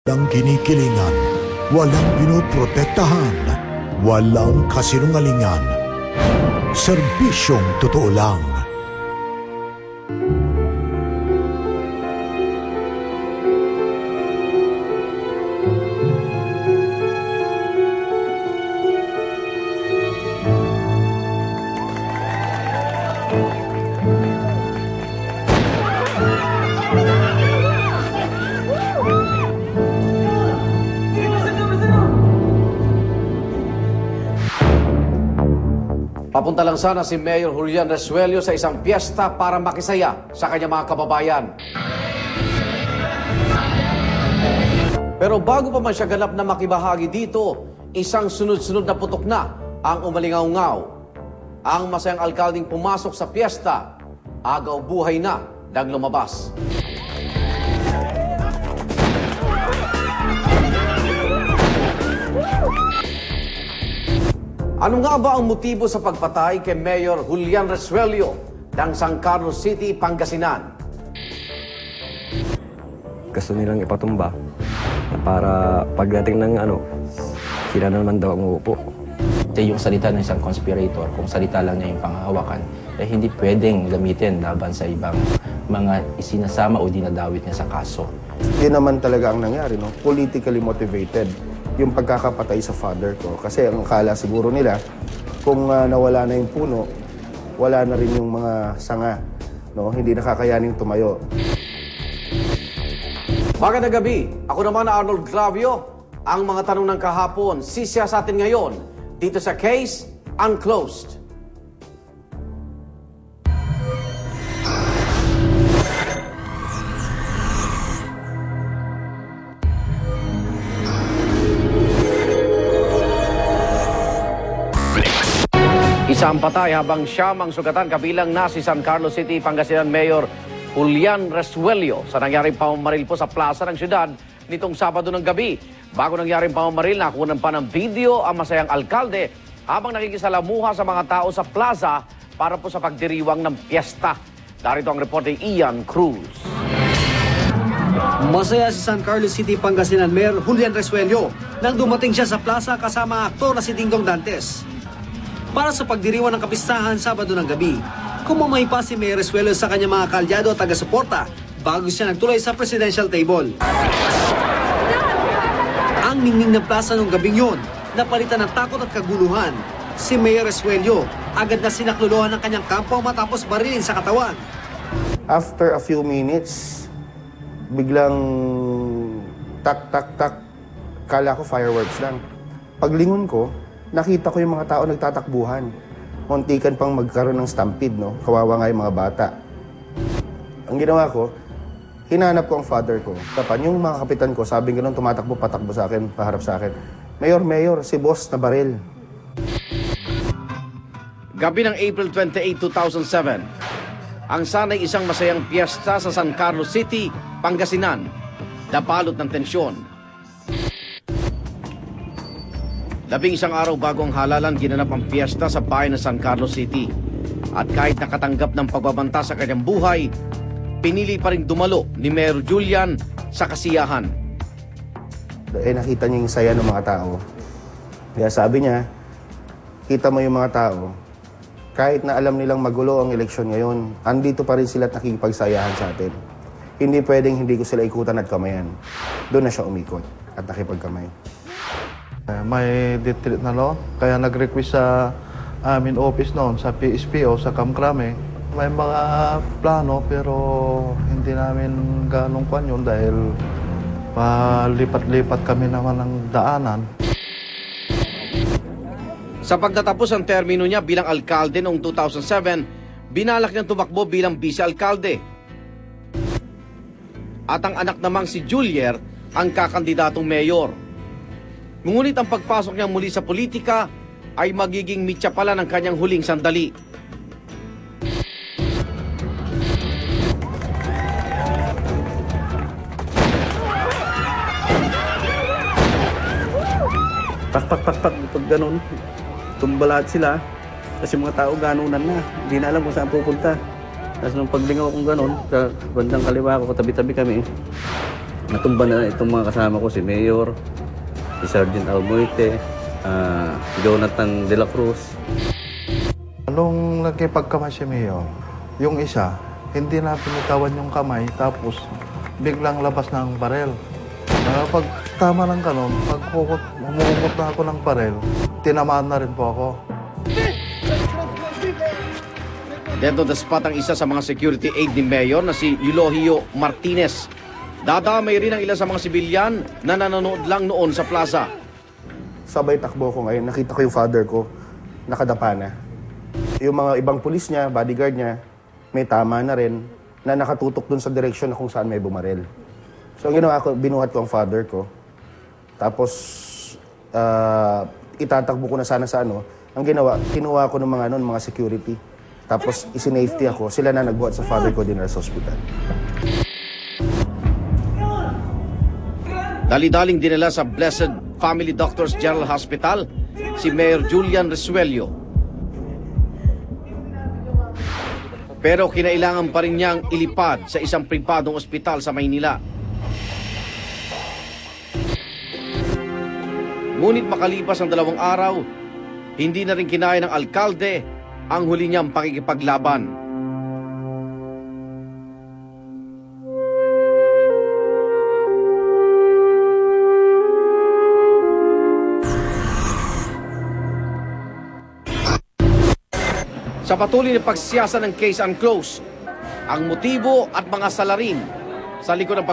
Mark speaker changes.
Speaker 1: Walang kinikilingan, walang pinoprotektahan, walang kasinungalingan. Serbisyong totoo lang.
Speaker 2: Papunta lang sana si Mayor Julian Resuello sa isang piyesta para makisaya sa kanyang mga kababayan. Pero bago pa man siya ganap na makibahagi dito, isang sunod-sunod na putok na ang umalingaw-ngaw. Ang masayang alkaldeng pumasok sa piyesta, agaw buhay na nang lumabas. Ano nga ba ang motibo sa pagpatay kay Mayor Julian Resuello ng San Carlos City, Pangasinan?
Speaker 3: Gusto nilang ipatumba para pagdating ng sila na naman daw ang uupo.
Speaker 4: Yung salita ng isang conspirator, kung salita lang niya yung panghahawakan, hindi pwedeng gamitin laban sa ibang mga isinasama o dinadawit niya sa kaso.
Speaker 5: Yun naman talaga ang nangyari, no? Politically motivated yung pagkakapatay sa father ko. Kasi ang akala siguro nila, kung nawala na yung puno, wala na rin yung mga sanga, no? Hindi nakakayaning tumayo.
Speaker 2: Magandang gabi. Ako naman na Arnold Glavio. Ang mga tanong ng kahapon, sisya sa atin ngayon dito sa Case Unclosed. Isang patay habang siyam ang sugatan, kabilang na si San Carlos City, Pangasinan Mayor Julian Resuello sa nangyaring pamamaril po sa plaza ng syudad nitong Sabado ng gabi. Bago nangyaring pamamaril, nakunan pa ng video ang masayang alkalde habang nakikisalamuha sa mga tao sa plaza para po sa pagdiriwang ng piyesta. Darito ang reporter Ian Cruz.
Speaker 6: Masaya si San Carlos City, Pangasinan Mayor Julian Resuello nang dumating siya sa plaza kasama ang aktor na si Dingdong Dantes para sa pagdiriwang ng kapistahan Sabado ng gabi. Kumamay pa si Mayor Resuello sa kanyang mga kalyado at taga-suporta bago siya nagtuloy sa presidential table. Ang ningning ng plaza nung gabing yun, napalitan ng takot at kaguluhan. Si Mayor Resuello agad na sinakluluhan ng kanyang kampo matapos barilin sa katawan.
Speaker 5: After a few minutes, biglang tak-tak-tak, kala ko fireworks lang. Paglingon ko, nakita ko yung mga tao nagtatakbuhan. Muntikan pang magkaroon ng stampede, no? Kawawa nga yung mga bata. Ang ginawa ko, hinanap ko ang father ko. Tapan yung mga kapitan ko, sabi nga nung tumatakbo, patakbo sa akin, paharap sa akin. Mayor, si boss na baril.
Speaker 2: Gabi ng April 28, 2007, ang sanay isang masayang piyesta sa San Carlos City, Pangasinan, napalot ng tensyon. 11 araw bago ang halalan, ginanap ang piyesta sa bayan ng San Carlos City. At kahit nakatanggap ng pagbabanta sa kanyang buhay, pinili pa rin dumalo ni Mayor Julian sa kasiyahan.
Speaker 5: Nakita niya yung saya ng mga tao. Kaya sabi niya, kita mo yung mga tao, kahit na alam nilang magulo ang eleksyon ngayon, andito pa rin sila at nakikipagsayahan sa atin. Hindi pwedeng hindi ko sila ikutan at kamayan. Doon na siya umikot at nakipagkamay.
Speaker 7: May death na law, kaya nag-request sa amin office noon, sa PSPO, sa Kamkrame. May mga plano pero hindi namin ganong kwan yun dahil palipat-lipat kami naman ng daanan.
Speaker 2: Sa pagtatapos ang termino niya bilang alkalde noong 2007, binalak niyang tumakbo bilang vice-alkalde. At ang anak namang si Julier ang kakandidatong mayor. Ngunit ang pagpasok niya muli sa politika ay magiging mitya pala ng kanyang huling sandali.
Speaker 8: Pak, pag ganun, tumba lahat sila. Kasi mga tao ganunan na, hindi na alam kung saan pupunta. Tapos nung paglingaw kong ganun, sa bandang kaliwa ko, katabi-tabi kami, natumba na itong mga kasama ko, si Mayor, si Sergeant Almoite, Jonathan De La Cruz.
Speaker 7: Nung nagkipagkamay si Mayor, yung isa, hindi na pinitawan yung kamay, tapos biglang labas ng barel. Pag tama ng kanon, pag humukot na ako ng barel, tinamaan na rin po ako.
Speaker 2: Dead on the spot ang isa sa mga security aide ni Mayor na si Eulogio Martinez. Dadamay rin ang ilan sa mga sibilyan na nanonood lang noon sa plaza.
Speaker 5: Sabay takbo ko ngayon, nakita ko yung father ko, nakadapa na. Yung mga ibang pulis niya, bodyguard niya, may tama na rin na nakatutok dun sa direksyon na kung saan may bumarel. So ang ginawa ko, binuhat ko ang father ko. Tapos, itatakbo ko na sana sa ano. Ang ginawa, kinuha ko ng mga security. Tapos, isinafety ako. Sila na nagbuhat sa father ko din sa hospital.
Speaker 2: Dali-daling dinala sa Blessed Family Doctors General Hospital si Mayor Julian Resuello. Pero kinailangan pa rin niyang ilipad sa isang pribadong ospital sa Maynila. Ngunit makalipas ang 2 araw, hindi na rin kinaya ng alkalde ang huli niyang pakikipaglaban. Sa patuloy na pagsiyasa ng case unclosed, ang motibo at mga salarin sa likod ng